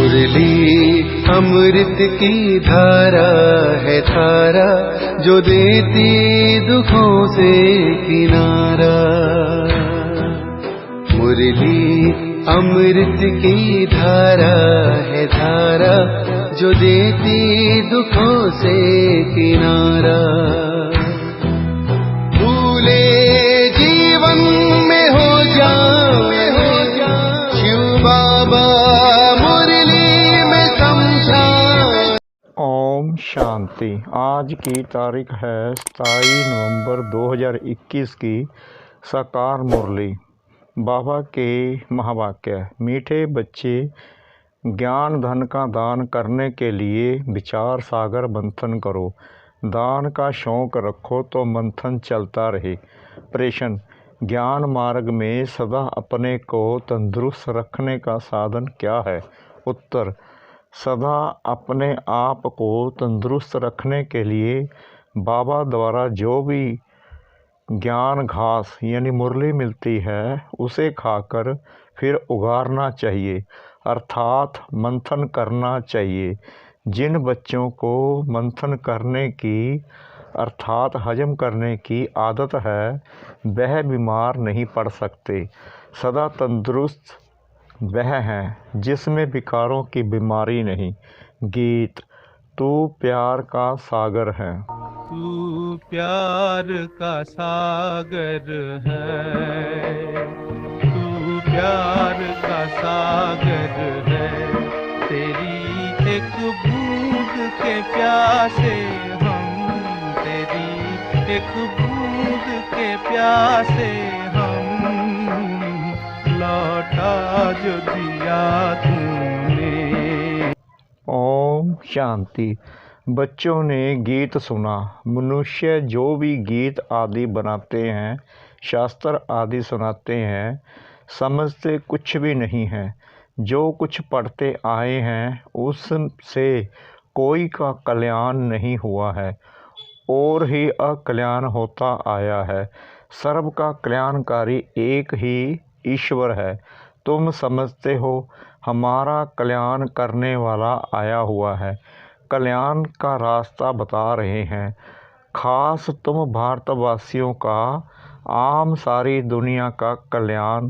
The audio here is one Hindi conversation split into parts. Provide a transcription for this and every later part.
मुरली अमृत की धारा है धारा, जो देती दुखों से किनारा। मुरली अमृत की धारा है धारा, जो देती दुखों से किनारा। भूले जीवन में हो जाए शिव बाबा मुरली में समझाए। ओम शांति। आज की तारीख है 27 नवंबर 2021 की साकार मुरली। बाबा के महावाक्य। मीठे बच्चे, ज्ञान धन का दान करने के लिए विचार सागर मंथन करो। दान का शौक़ रखो तो मंथन चलता रहे। प्रश्न, ज्ञान मार्ग में सदा अपने को तंदुरुस्त रखने का साधन क्या है? उत्तर, सदा अपने आप को तंदुरुस्त रखने के लिए बाबा द्वारा जो भी ज्ञान घास यानी मुरली मिलती है उसे खाकर फिर उगारना चाहिए, अर्थात मंथन करना चाहिए। जिन बच्चों को मंथन करने की अर्थात हजम करने की आदत है वह बीमार नहीं पड़ सकते। सदा तंदुरुस्त वह हैं जिसमें विकारों की बीमारी नहीं। गीत। तू प्यार का सागर है। तू प्यार का सागर है, तू प्यार का सागर है। तेरी एक बूंद के प्यासे हम, तेरी एक बूंद के प्यासे हम, लौटा जो दिया तूने। ओम शांति। बच्चों ने गीत सुना। मनुष्य जो भी गीत आदि बनाते हैं, शास्त्र आदि सुनाते हैं, समझते कुछ भी नहीं हैं। जो कुछ पढ़ते आए हैं उससे कोई का कल्याण नहीं हुआ है और ही अकल्याण होता आया है। सर्व का कल्याणकारी एक ही ईश्वर है। तुम समझते हो हमारा कल्याण करने वाला आया हुआ है, कल्याण का रास्ता बता रहे हैं। खास तुम भारतवासियों का, आम सारी दुनिया का कल्याण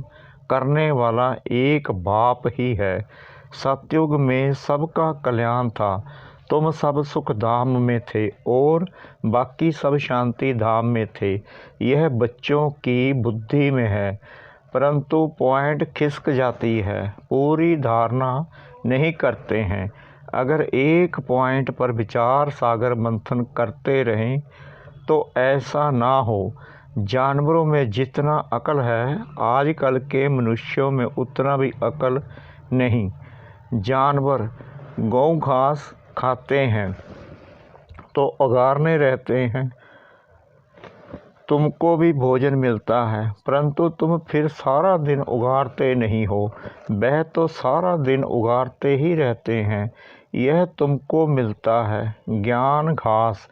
करने वाला एक बाप ही है। सतयुग में सबका कल्याण था, तुम सब सुख धाम में थे और बाकी सब शांति धाम में थे। यह बच्चों की बुद्धि में है, परंतु पॉइंट खिसक जाती है, पूरी धारणा नहीं करते हैं। अगर एक पॉइंट पर विचार सागर मंथन करते रहें तो ऐसा ना हो। जानवरों में जितना अकल है आजकल के मनुष्यों में उतना भी अकल नहीं। जानवर गौ घास खाते हैं तो उगारने रहते हैं, तुमको भी भोजन मिलता है, परंतु तुम फिर सारा दिन उगारते नहीं हो। वह तो सारा दिन उगारते ही रहते हैं। यह तुमको मिलता है ज्ञान घास।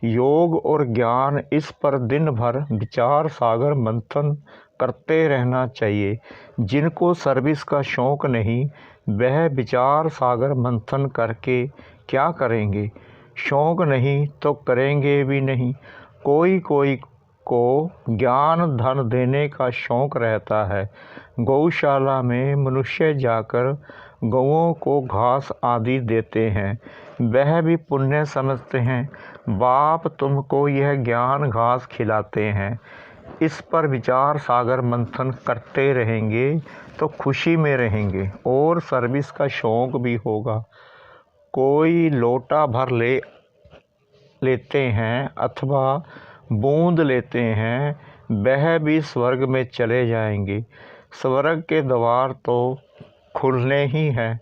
योग और ज्ञान, इस पर दिन भर विचार सागर मंथन करते रहना चाहिए। जिनको सर्विस का शौक़ नहीं वह विचार सागर मंथन करके क्या करेंगे? शौक़ नहीं तो करेंगे भी नहीं। कोई कोई को ज्ञान धन देने का शौक़ रहता है। गौशाला में मनुष्य जाकर गौओं को घास आदि देते हैं, वह भी पुण्य समझते हैं। बाप तुमको यह ज्ञान घास खिलाते हैं। इस पर विचार सागर मंथन करते रहेंगे तो खुशी में रहेंगे और सर्विस का शौक़ भी होगा। कोई लोटा भर लेते हैं अथवा बूंद लेते हैं, वह भी स्वर्ग में चले जाएंगे। स्वर्ग के द्वार तो खुलने ही हैं।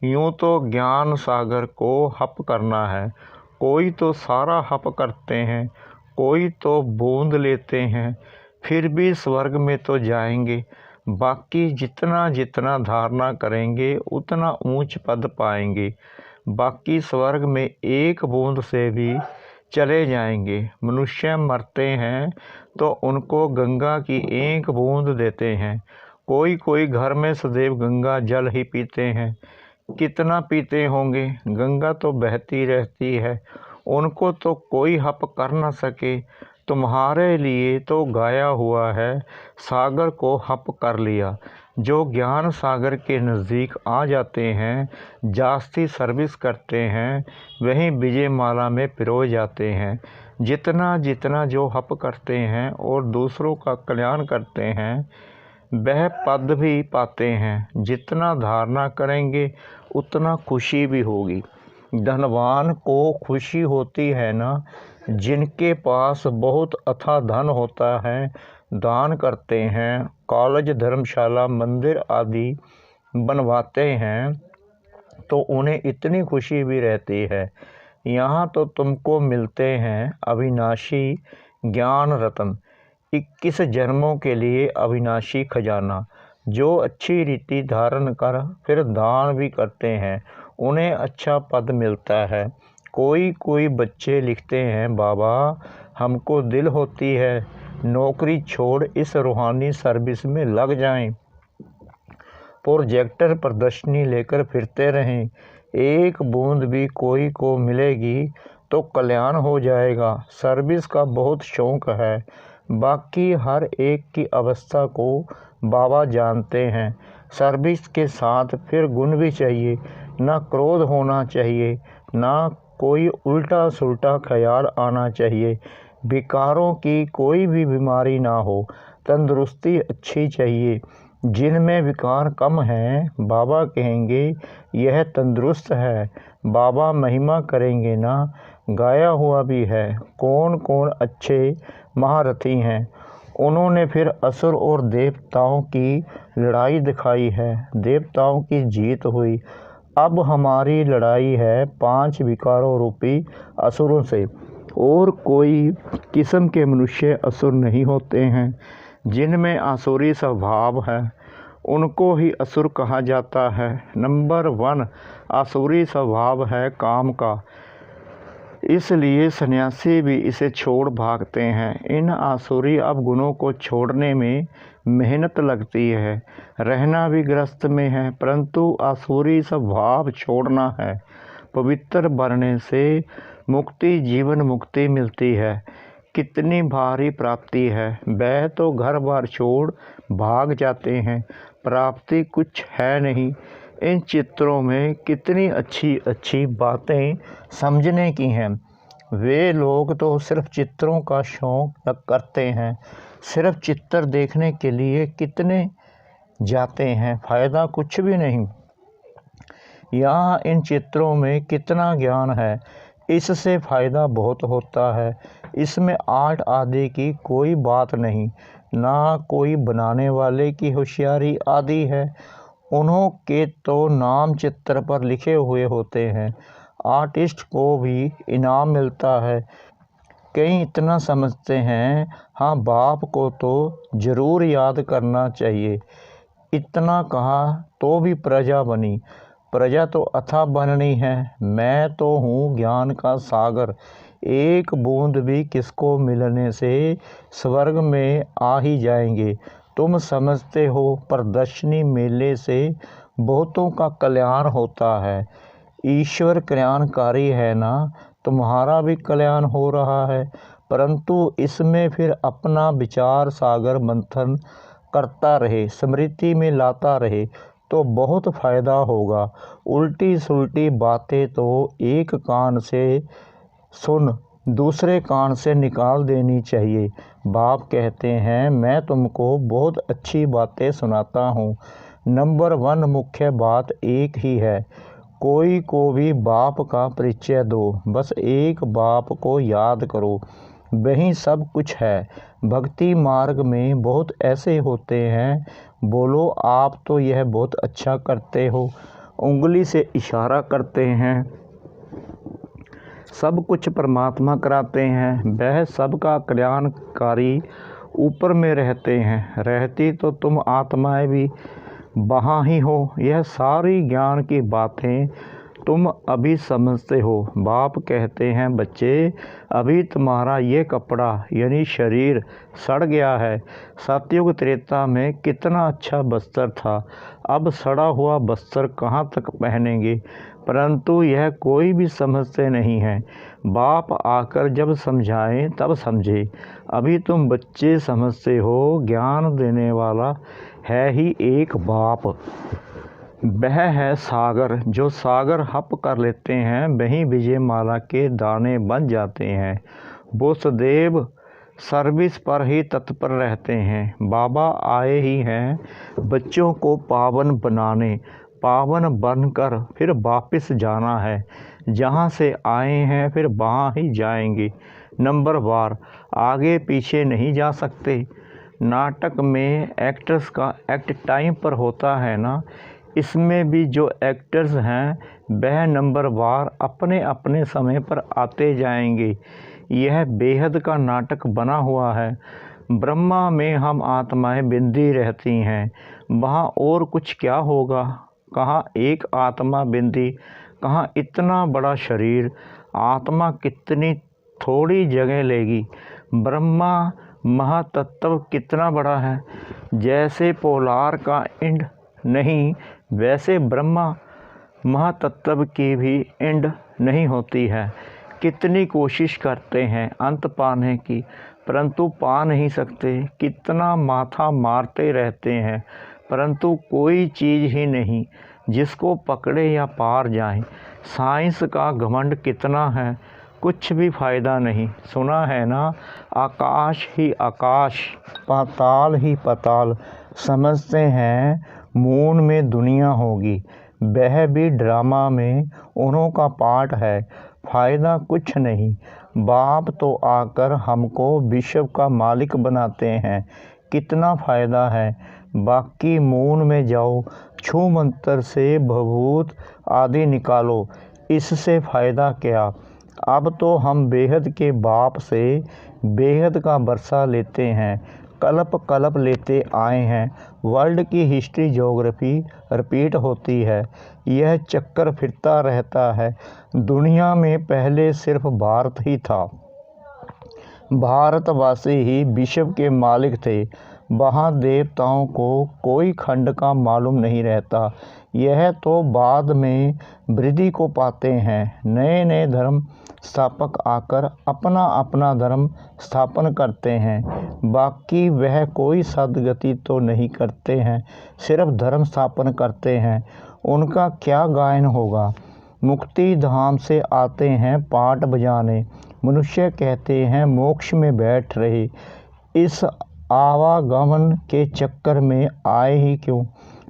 यूँ तो ज्ञान सागर को हप करना है। कोई तो सारा हप करते हैं, कोई तो बूंद लेते हैं, फिर भी स्वर्ग में तो जाएंगे। बाकी जितना जितना धारणा करेंगे उतना ऊंच पद पाएंगे। बाकी स्वर्ग में एक बूंद से भी चले जाएंगे। मनुष्य मरते हैं तो उनको गंगा की एक बूंद देते हैं। कोई कोई घर में सदैव गंगा जल ही पीते हैं। कितना पीते होंगे, गंगा तो बहती रहती है, उनको तो कोई हप कर न सके। तुम्हारे लिए तो गाया हुआ है, सागर को हप कर लिया। जो ज्ञान सागर के नज़दीक आ जाते हैं, जास्ती सर्विस करते हैं, वहीं विजय माला में पिरोए जाते हैं। जितना जितना जो हप करते हैं और दूसरों का कल्याण करते हैं, वह पद भी पाते हैं। जितना धारणा करेंगे उतना खुशी भी होगी। धनवान को खुशी होती है ना, जिनके पास बहुत अथाह धन होता है, दान करते हैं, कॉलेज धर्मशाला मंदिर आदि बनवाते हैं, तो उन्हें इतनी खुशी भी रहती है। यहाँ तो तुमको मिलते हैं अविनाशी ज्ञान रत्न, 21 जन्मों के लिए अविनाशी खजाना। जो अच्छी रीति धारण कर फिर दान भी करते हैं, उन्हें अच्छा पद मिलता है। कोई कोई बच्चे लिखते हैं, बाबा हमको दिल होती है नौकरी छोड़ इस रूहानी सर्विस में लग जाएं, प्रोजेक्टर प्रदर्शनी लेकर फिरते रहें। एक बूंद भी कोई को मिलेगी तो कल्याण हो जाएगा। सर्विस का बहुत शौक़ है, बाकी हर एक की अवस्था को बाबा जानते हैं। सर्विस के साथ फिर गुण भी चाहिए, ना क्रोध होना चाहिए, ना कोई उल्टा सुल्टा ख्याल आना चाहिए। विकारों की कोई भी बीमारी ना हो, तंदुरुस्ती अच्छी चाहिए। जिनमें विकार कम हैं, बाबा कहेंगे यह तंदुरुस्त है। बाबा महिमा करेंगे ना, गाया हुआ भी है। कौन कौन अच्छे महारथी हैं, उन्होंने फिर असुर और देवताओं की लड़ाई दिखाई है। देवताओं की जीत हुई। अब हमारी लड़ाई है 5 विकारों रूपी असुरों से। और कोई किस्म के मनुष्य असुर नहीं होते हैं। जिनमें आसुरी स्वभाव है, उनको ही असुर कहा जाता है। नंबर 1 आसुरी स्वभाव है काम का, इसलिए सन्यासी भी इसे छोड़ भागते हैं। इन आसुरी अवगुणों को छोड़ने में मेहनत लगती है, रहना भी ग्रस्त में है, परंतु आसुरी स्वभाव छोड़ना है। पवित्र बनने से मुक्ति, जीवन मुक्ति मिलती है। कितनी भारी प्राप्ति है। वह तो घर बार छोड़ भाग जाते हैं, प्राप्ति कुछ है नहीं। इन चित्रों में कितनी अच्छी अच्छी बातें समझने की हैं। वे लोग तो सिर्फ चित्रों का शौक़ करते हैं, सिर्फ चित्र देखने के लिए कितने जाते हैं, फ़ायदा कुछ भी नहीं। यहाँ इन चित्रों में कितना ज्ञान है, इससे फ़ायदा बहुत होता है। इसमें आर्ट आदि की कोई बात नहीं, ना कोई बनाने वाले की होशियारी आदि है। उन्हों के तो नाम चित्र पर लिखे हुए होते हैं। आर्टिस्ट को भी इनाम मिलता है। कई इतना समझते हैं, हाँ बाप को तो ज़रूर याद करना चाहिए। इतना कहा तो भी प्रजा बनी। प्रजा तो अथाह बननी है। मैं तो हूँ ज्ञान का सागर, एक बूंद भी किसको मिलने से स्वर्ग में आ ही जाएंगे। तुम समझते हो प्रदर्शनी मेले से बहुतों का कल्याण होता है। ईश्वर कल्याणकारी है ना, तुम्हारा भी कल्याण हो रहा है, परंतु इसमें फिर अपना विचार सागर मंथन करता रहे, स्मृति में लाता रहे तो बहुत फ़ायदा होगा। उल्टी सुल्टी बातें तो एक कान से सुन दूसरे कान से निकाल देनी चाहिए। बाप कहते हैं, मैं तुमको बहुत अच्छी बातें सुनाता हूँ। नंबर 1 मुख्य बात एक ही है, कोई को भी बाप का परिचय दो। बस एक बाप को याद करो, वही सब कुछ है। भक्ति मार्ग में बहुत ऐसे होते हैं, बोलो आप तो यह बहुत अच्छा करते हो, उंगली से इशारा करते हैं, सब कुछ परमात्मा कराते हैं। वह सबका कल्याणकारी ऊपर में रहते हैं। रहती तो तुम आत्माएं भी वहाँ ही हो। यह सारी ज्ञान की बातें तुम अभी समझते हो। बाप कहते हैं, बच्चे अभी तुम्हारा ये कपड़ा यानी शरीर सड़ गया है। सतयुग त्रेता में कितना अच्छा बस्तर था, अब सड़ा हुआ बस्तर कहाँ तक पहनेंगे। परंतु यह कोई भी समझते नहीं है। बाप आकर जब समझाएं तब समझे। अभी तुम बच्चे समझते हो, ज्ञान देने वाला है ही एक बाप। वह है सागर। जो सागर हप कर लेते हैं वही विजय माला के दाने बन जाते हैं। वो सदैव सर्विस पर ही तत्पर रहते हैं। बाबा आए ही हैं बच्चों को पावन बनाने। पावन बनकर फिर वापस जाना है। जहाँ से आए हैं फिर वहाँ ही जाएंगे। नंबर वार, आगे पीछे नहीं जा सकते। नाटक में एक्टर्स का एक्ट टाइम पर होता है ना, इसमें भी जो एक्टर्स हैं वह नंबर वार अपने अपने समय पर आते जाएंगे। यह बेहद का नाटक बना हुआ है। ब्रह्मा में हम आत्माएं बिंदी रहती हैं, वहाँ और कुछ क्या होगा। कहाँ एक आत्मा बिंदी, कहाँ इतना बड़ा शरीर। आत्मा कितनी थोड़ी जगह लेगी। ब्रह्मा महातत्व कितना बड़ा है। जैसे पोलार का इंड नहीं, वैसे ब्रह्मा महातत्व की भी इंड नहीं होती है। कितनी कोशिश करते हैं अंत पाने की, परंतु पा नहीं सकते। कितना माथा मारते रहते हैं, परंतु कोई चीज़ ही नहीं जिसको पकड़े या पार जाए। साइंस का घमंड कितना है, कुछ भी फायदा नहीं। सुना है ना, आकाश ही आकाश, पाताल ही पाताल। समझते हैं मून में दुनिया होगी, वह भी ड्रामा में उन्हों का पार्ट है। फायदा कुछ नहीं। बाप तो आकर हमको विश्व का मालिक बनाते हैं, कितना फ़ायदा है। बाकी मून में जाओ, छू मंत्र से भभूत आदि निकालो, इससे फ़ायदा क्या। अब तो हम बेहद के बाप से बेहद का बरसा लेते हैं, कल्प कल्प लेते आए हैं। वर्ल्ड की हिस्ट्री ज्योग्राफी रिपीट होती है, यह चक्कर फिरता रहता है। दुनिया में पहले सिर्फ भारत ही था, भारतवासी ही विश्व के मालिक थे। वहाँ देवताओं को कोई खंड का मालूम नहीं रहता। यह तो बाद में वृद्धि को पाते हैं। नए नए धर्म स्थापक आकर अपना अपना धर्म स्थापन करते हैं। बाकी वह कोई सदगति तो नहीं करते हैं, सिर्फ धर्म स्थापन करते हैं। उनका क्या गायन होगा। मुक्ति धाम से आते हैं पाट बजाने। मनुष्य कहते हैं मोक्ष में बैठ रहे। इस आवागमन के चक्कर में आए ही क्यों,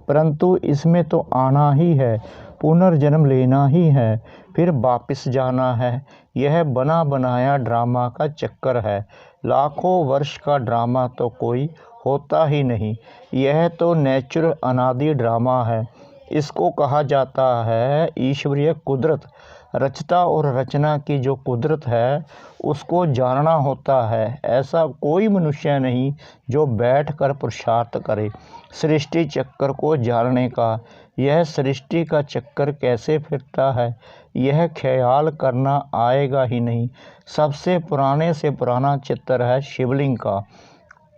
परंतु इसमें तो आना ही है, पुनर्जन्म लेना ही है, फिर वापस जाना है। यह बना बनाया ड्रामा का चक्कर है। लाखों वर्ष का ड्रामा तो कोई होता ही नहीं। यह तो नेचुरल अनादि ड्रामा है। इसको कहा जाता है ईश्वरीय कुदरत। रचता और रचना की जो कुदरत है उसको जानना होता है। ऐसा कोई मनुष्य नहीं जो बैठकर पुरुषार्थ करे सृष्टि चक्कर को जानने का। यह सृष्टि का चक्कर कैसे फिरता है, यह ख्याल करना आएगा ही नहीं। सबसे पुराने से पुराना चित्र है शिवलिंग का।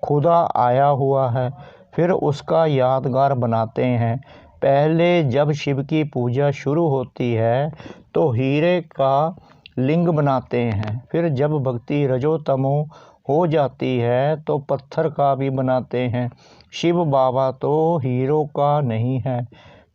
खुदा आया हुआ है, फिर उसका यादगार बनाते हैं। पहले जब शिव की पूजा शुरू होती है तो हीरे का लिंग बनाते हैं। फिर जब भक्ति रजो तमो हो जाती है तो पत्थर का भी बनाते हैं। शिव बाबा तो हीरो का नहीं है,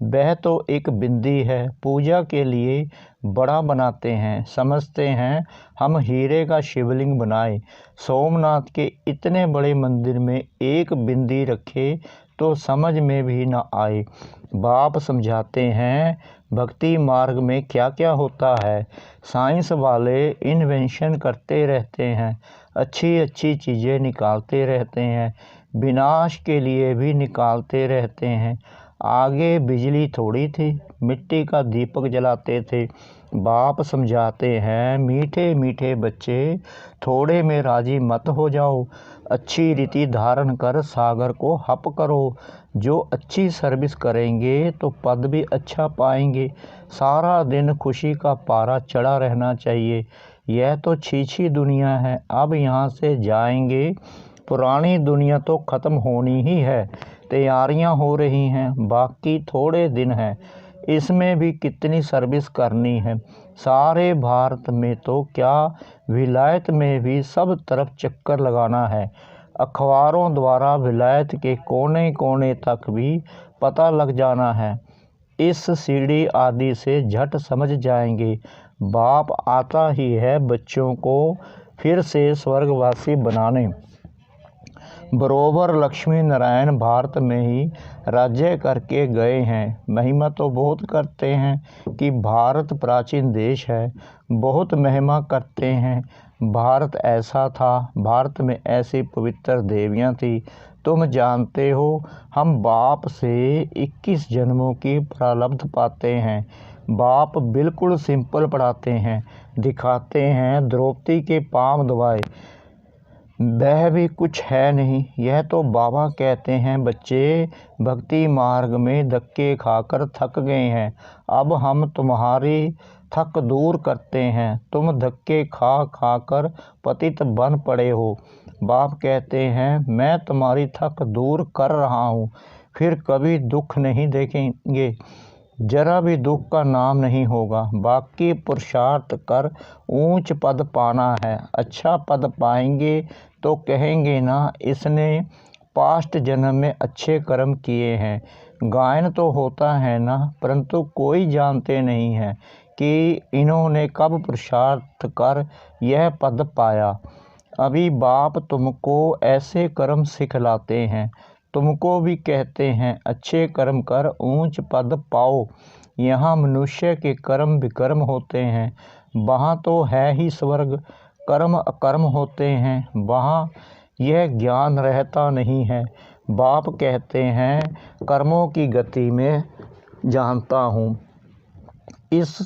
वह तो एक बिंदी है। पूजा के लिए बड़ा बनाते हैं, समझते हैं हम हीरे का शिवलिंग बनाए। सोमनाथ के इतने बड़े मंदिर में एक बिंदी रखे तो समझ में भी न आए। बाप समझाते हैं भक्ति मार्ग में क्या क्या होता है। साइंस वाले इन्वेंशन करते रहते हैं, अच्छी अच्छी चीज़ें निकालते रहते हैं, विनाश के लिए भी निकालते रहते हैं। आगे बिजली थोड़ी थी, मिट्टी का दीपक जलाते थे। बाप समझाते हैं, मीठे मीठे बच्चे थोड़े में राजी मत हो जाओ, अच्छी रीति धारण कर सागर को हप करो। जो अच्छी सर्विस करेंगे तो पद भी अच्छा पाएंगे। सारा दिन खुशी का पारा चढ़ा रहना चाहिए। यह तो छीछी दुनिया है, अब यहाँ से जाएंगे। पुरानी दुनिया तो ख़त्म होनी ही है, तैयारियां हो रही हैं, बाकी थोड़े दिन हैं। इसमें भी कितनी सर्विस करनी है। सारे भारत में तो क्या, विलायत में भी सब तरफ चक्कर लगाना है। अखबारों द्वारा विलायत के कोने कोने तक भी पता लग जाना है। इस सीढ़ी आदि से झट समझ जाएंगे। बाप आता ही है बच्चों को फिर से स्वर्गवासी बनाने। बरोबर लक्ष्मी नारायण भारत में ही राज्य करके गए हैं। महिमा तो बहुत करते हैं कि भारत प्राचीन देश है, बहुत महिमा करते हैं। भारत ऐसा था, भारत में ऐसी पवित्र देवियां थी। तुम जानते हो, हम बाप से 21 जन्मों की प्रारब्ध पाते हैं। बाप बिल्कुल सिंपल पढ़ाते हैं, दिखाते हैं। द्रौपदी के पांव दबाए, वह भी कुछ है नहीं। यह तो बाबा कहते हैं, बच्चे भक्ति मार्ग में धक्के खाकर थक गए हैं, अब हम तुम्हारी थक दूर करते हैं। तुम धक्के खा खा कर पतित बन पड़े हो। बाप कहते हैं, मैं तुम्हारी थक दूर कर रहा हूँ, फिर कभी दुख नहीं देखेंगे, जरा भी दुख का नाम नहीं होगा। बाकी पुरुषार्थ कर ऊंच पद पाना है। अच्छा पद पाएंगे तो कहेंगे ना, इसने पास्ट जन्म में अच्छे कर्म किए हैं। गायन तो होता है ना, परंतु कोई जानते नहीं है कि इन्होंने कब पुरुषार्थ कर यह पद पाया। अभी बाप तुमको ऐसे कर्म सिखलाते हैं, तुमको भी कहते हैं अच्छे कर्म कर ऊंच पद पाओ। यहाँ मनुष्य के कर्म विकर्म होते हैं, वहाँ तो है ही स्वर्ग। कर्म अकर्म होते हैं, वहाँ यह ज्ञान रहता नहीं है। बाप कहते हैं, कर्मों की गति में जानता हूँ। इस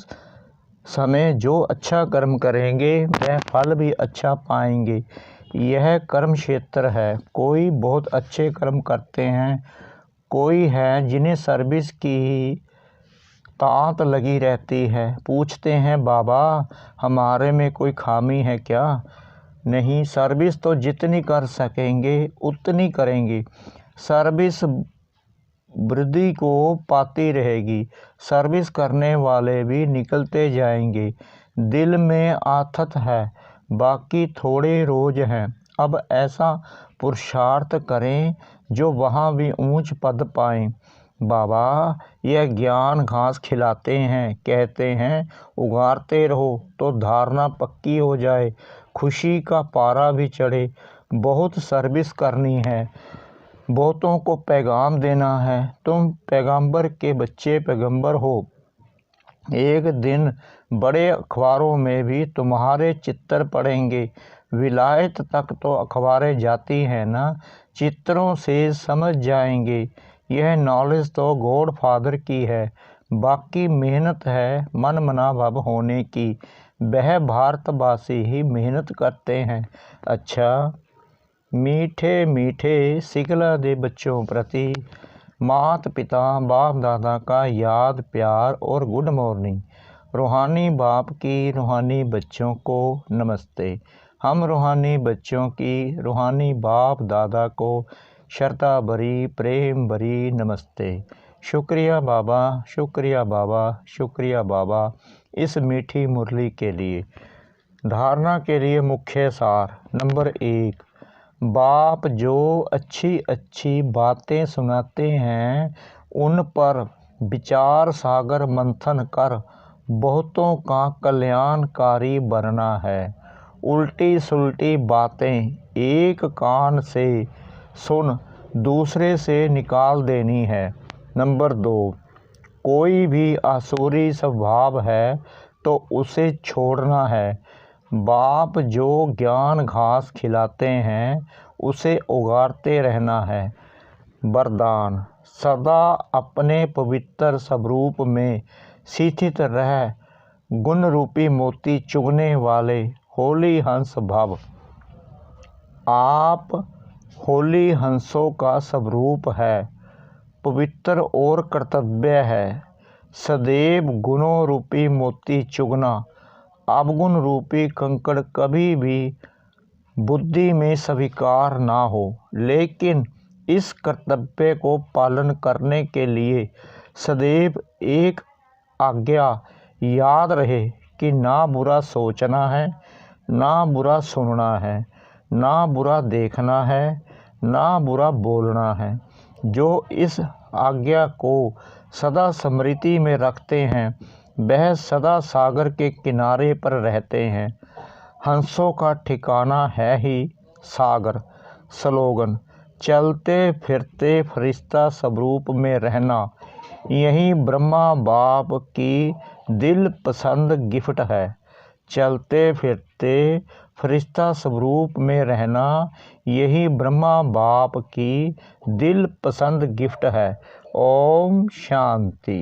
समय जो अच्छा कर्म करेंगे वह फल भी अच्छा पाएंगे। यह कर्म क्षेत्र है। कोई बहुत अच्छे कर्म करते हैं, कोई है जिन्हें सर्विस की तांत लगी रहती है। पूछते हैं, बाबा हमारे में कोई खामी है क्या? नहीं, सर्विस तो जितनी कर सकेंगे उतनी करेंगे। सर्विस वृद्धि को पाती रहेगी। सर्विस करने वाले भी निकलते जाएंगे। दिल में आथत है, बाकी थोड़े रोज हैं। अब ऐसा पुरुषार्थ करें जो वहाँ भी ऊंच पद पाएं। बाबा यह ज्ञान घास खिलाते हैं, कहते हैं उगारते रहो तो धारणा पक्की हो जाए, खुशी का पारा भी चढ़े। बहुत सर्विस करनी है, बहुतों को पैगाम देना है। तुम पैगंबर के बच्चे पैगंबर हो। एक दिन बड़े अखबारों में भी तुम्हारे चित्र पढ़ेंगे। विलायत तक तो अखबारें जाती हैं ना, चित्रों से समझ जाएंगे। यह नॉलेज तो गॉड फादर की है, बाकी मेहनत है मन मना भव होने की। वह भारतवासी ही मेहनत करते हैं। अच्छा, मीठे मीठे सिखला दे बच्चों प्रति माता पिता बाप दादा का याद प्यार और गुड मॉर्निंग। रूहानी बाप की रूहानी बच्चों को नमस्ते। हम रूहानी बच्चों की रूहानी बाप दादा को श्रद्धा भरी प्रेम भरी नमस्ते। शुक्रिया बाबा, शुक्रिया बाबा, शुक्रिया बाबा इस मीठी मुरली के लिए। धारणा के लिए मुख्य सार नंबर 1, बाप जो अच्छी अच्छी बातें सुनाते हैं उन पर विचार सागर मंथन कर बहुतों का कल्याणकारी बनना है। उल्टी सुल्टी बातें एक कान से सुन दूसरे से निकाल देनी है। नंबर 2, कोई भी आसुरी स्वभाव है तो उसे छोड़ना है। बाप जो ज्ञान घास खिलाते हैं उसे उगारते रहना है। वरदान, सदा अपने पवित्र स्वरूप में स्थित रह गुण रूपी मोती चुगने वाले होली हंस भव। आप होली हंसों का स्वरूप है, पवित्र और कर्तव्य है सदैव गुणों रूपी मोती चुगना। अवगुण रूपी कंकड़ कभी भी बुद्धि में स्वीकार ना हो, लेकिन इस कर्तव्य को पालन करने के लिए सदैव एक आज्ञा याद रहे कि ना बुरा सोचना है, ना बुरा सुनना है, ना बुरा देखना है, ना बुरा बोलना है। जो इस आज्ञा को सदा स्मृति में रखते हैं वह सदा सागर के किनारे पर रहते हैं। हंसों का ठिकाना है ही सागर। स्लोगन: चलते फिरते फरिश्ता स्वरूप में रहना यही ब्रह्मा बाप की दिल पसंद गिफ्ट है। चलते फिरते फरिश्ता स्वरूप में रहना यही ब्रह्मा बाप की दिल पसंद गिफ्ट है। ओम शांति।